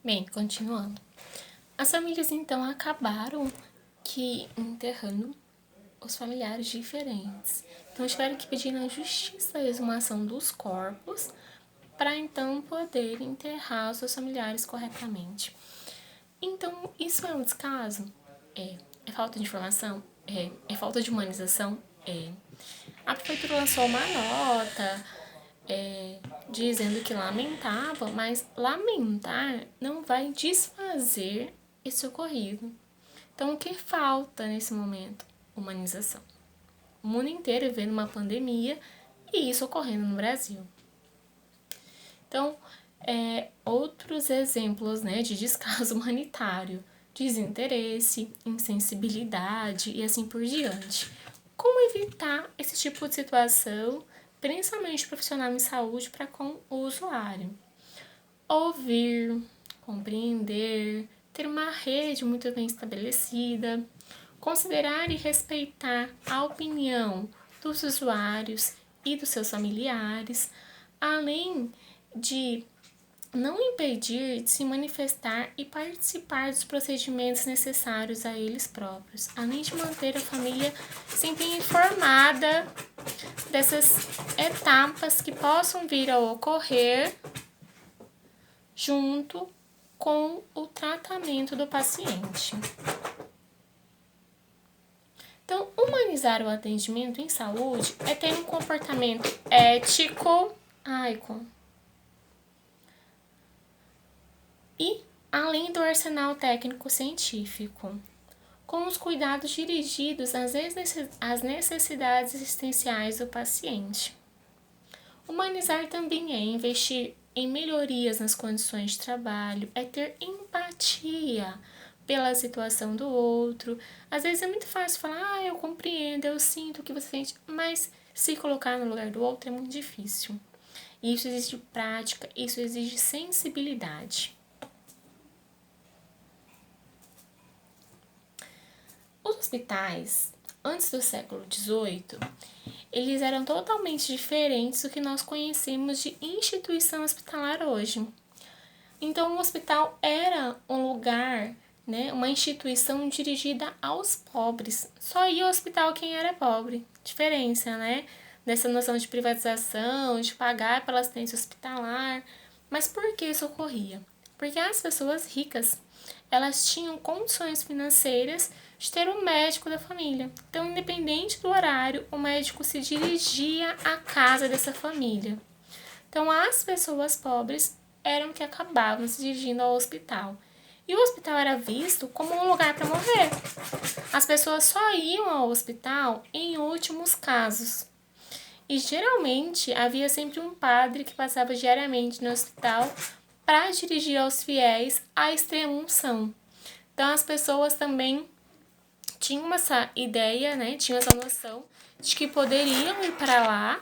Bem, continuando. As famílias então acabaram enterrando os familiares diferentes. Então tiveram que pedir na justiça a exumação dos corpos para então poder enterrar os seus familiares corretamente. Então, isso é um descaso? É. É falta de informação? É. É falta de humanização? É. A prefeitura lançou uma nota dizendo que lamentava, mas lamentar não vai desfazer esse ocorrido. Então, o que falta nesse momento? Humanização. O mundo inteiro vendo uma pandemia e isso ocorrendo no Brasil. Então, outros exemplos, né, de descaso humanitário, desinteresse, insensibilidade e assim por diante. Como evitar esse tipo de situação, principalmente profissional em saúde, para com o usuário? Ouvir, compreender, ter uma rede muito bem estabelecida, considerar e respeitar a opinião dos usuários e dos seus familiares, além de não impedir de se manifestar e participar dos procedimentos necessários a eles próprios, além de manter a família sempre informada dessas etapas que possam vir a ocorrer junto com o tratamento do paciente. Então, humanizar o atendimento em saúde é ter um comportamento ético, e além do arsenal técnico científico, com os cuidados dirigidos às necessidades existenciais do paciente. Humanizar também é investir em melhorias nas condições de trabalho, é ter empatia pela situação do outro. Às vezes é muito fácil falar, eu compreendo, eu sinto o que você sente, mas se colocar no lugar do outro é muito difícil. Isso exige prática, isso exige sensibilidade. Os hospitais, antes do século XVIII, eles eram totalmente diferentes do que nós conhecemos de instituição hospitalar hoje. Então, o hospital era um lugar, né, uma instituição dirigida aos pobres. Só ia ao hospital quem era pobre. Diferença, né? Dessa noção de privatização, de pagar pela assistência hospitalar. Mas por que isso ocorria? Porque as pessoas ricas, elas tinham condições financeiras de ter um médico da família. Então, independente do horário, o médico se dirigia à casa dessa família. Então, as pessoas pobres eram que acabavam se dirigindo ao hospital. E o hospital era visto como um lugar para morrer. As pessoas só iam ao hospital em últimos casos. E geralmente havia sempre um padre que passava diariamente no hospital para dirigir aos fiéis a extrema-unção. Então as pessoas também tinham essa ideia, né, tinham essa noção de que poderiam ir para lá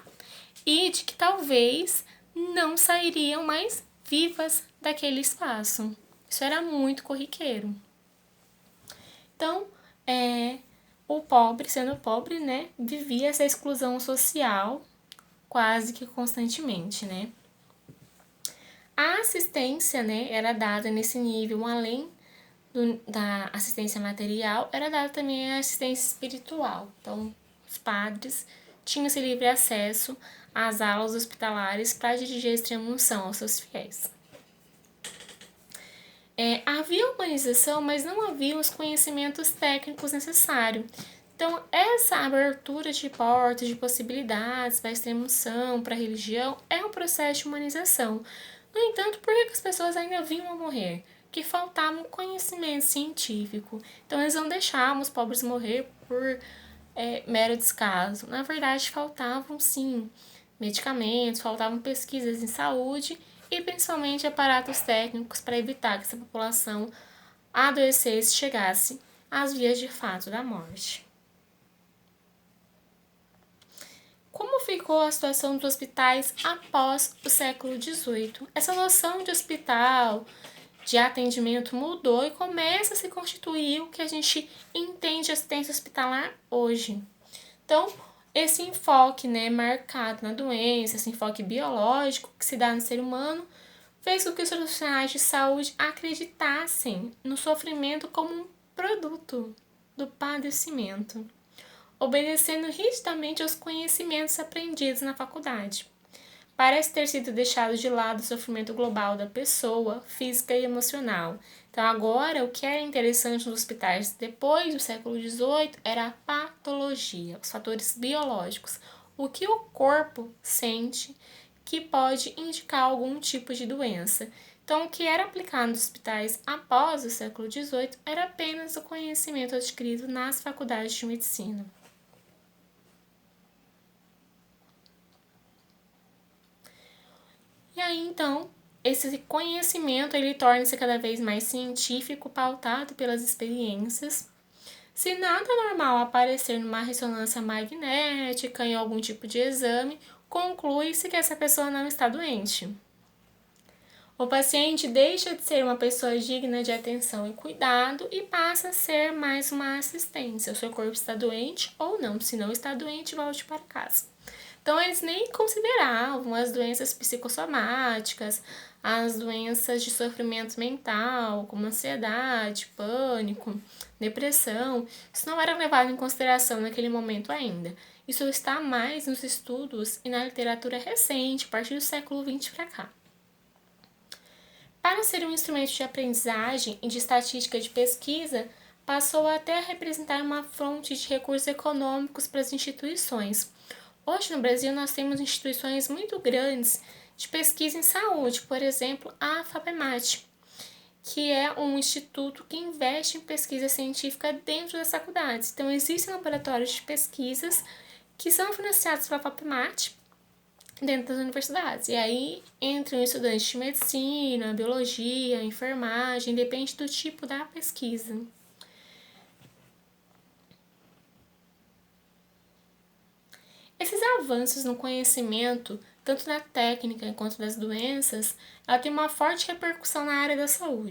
e de que talvez não sairiam mais vivas daquele espaço. Isso era muito corriqueiro. Então, o pobre, sendo pobre, né, vivia essa exclusão social quase que constantemente, né. A assistência, né, era dada nesse nível, além da assistência material, era dada também a assistência espiritual. Então, os padres tinham esse livre acesso às aulas hospitalares para dirigir a extrema-unção aos seus fiéis. Havia humanização, mas não havia os conhecimentos técnicos necessários. Então, essa abertura de portas, de possibilidades para a extrema-unção, para a religião, é um processo de humanização. No entanto, por que as pessoas ainda vinham a morrer? Que faltava um conhecimento científico. Então, eles não deixavam os pobres morrer por mero descaso. Na verdade, faltavam, sim, medicamentos, faltavam pesquisas em saúde e, principalmente, aparatos técnicos para evitar que essa população adoecesse e chegasse às vias de fato da morte. Como ficou a situação dos hospitais após o século XVIII? Essa noção de hospital, de atendimento mudou e começa a se constituir o que a gente entende de assistência hospitalar hoje. Então, esse enfoque, né, marcado na doença, esse enfoque biológico que se dá no ser humano, fez com que os profissionais de saúde acreditassem no sofrimento como um produto do padecimento, obedecendo rigidamente aos conhecimentos aprendidos na faculdade. Parece ter sido deixado de lado o sofrimento global da pessoa, física e emocional. Então, agora, o que era interessante nos hospitais depois do século XVIII era a patologia, os fatores biológicos, o que o corpo sente que pode indicar algum tipo de doença. Então, o que era aplicado nos hospitais após o século XVIII era apenas o conhecimento adquirido nas faculdades de medicina. E aí, então, esse conhecimento ele torna-se cada vez mais científico, pautado pelas experiências. Se nada normal aparecer numa ressonância magnética, em algum tipo de exame, conclui-se que essa pessoa não está doente. O paciente deixa de ser uma pessoa digna de atenção e cuidado e passa a ser mais uma assistência. O seu corpo está doente ou não. Se não está doente, volte para casa. Então, eles nem consideravam as doenças psicossomáticas, as doenças de sofrimento mental, como ansiedade, pânico, depressão. Isso não era levado em consideração naquele momento ainda. Isso está mais nos estudos e na literatura recente, a partir do século XX para cá. Para ser um instrumento de aprendizagem e de estatística de pesquisa, passou até a representar uma fonte de recursos econômicos para as instituições. Hoje no Brasil nós temos instituições muito grandes de pesquisa em saúde, por exemplo, a FAPEMAT, que é um instituto que investe em pesquisa científica dentro das faculdades. Então existem laboratórios de pesquisas que são financiados pela FAPEMAT dentro das universidades. E aí entram estudantes de medicina, biologia, enfermagem, depende do tipo da pesquisa. Esses avanços no conhecimento, tanto da técnica quanto das doenças, ela tem uma forte repercussão na área da saúde.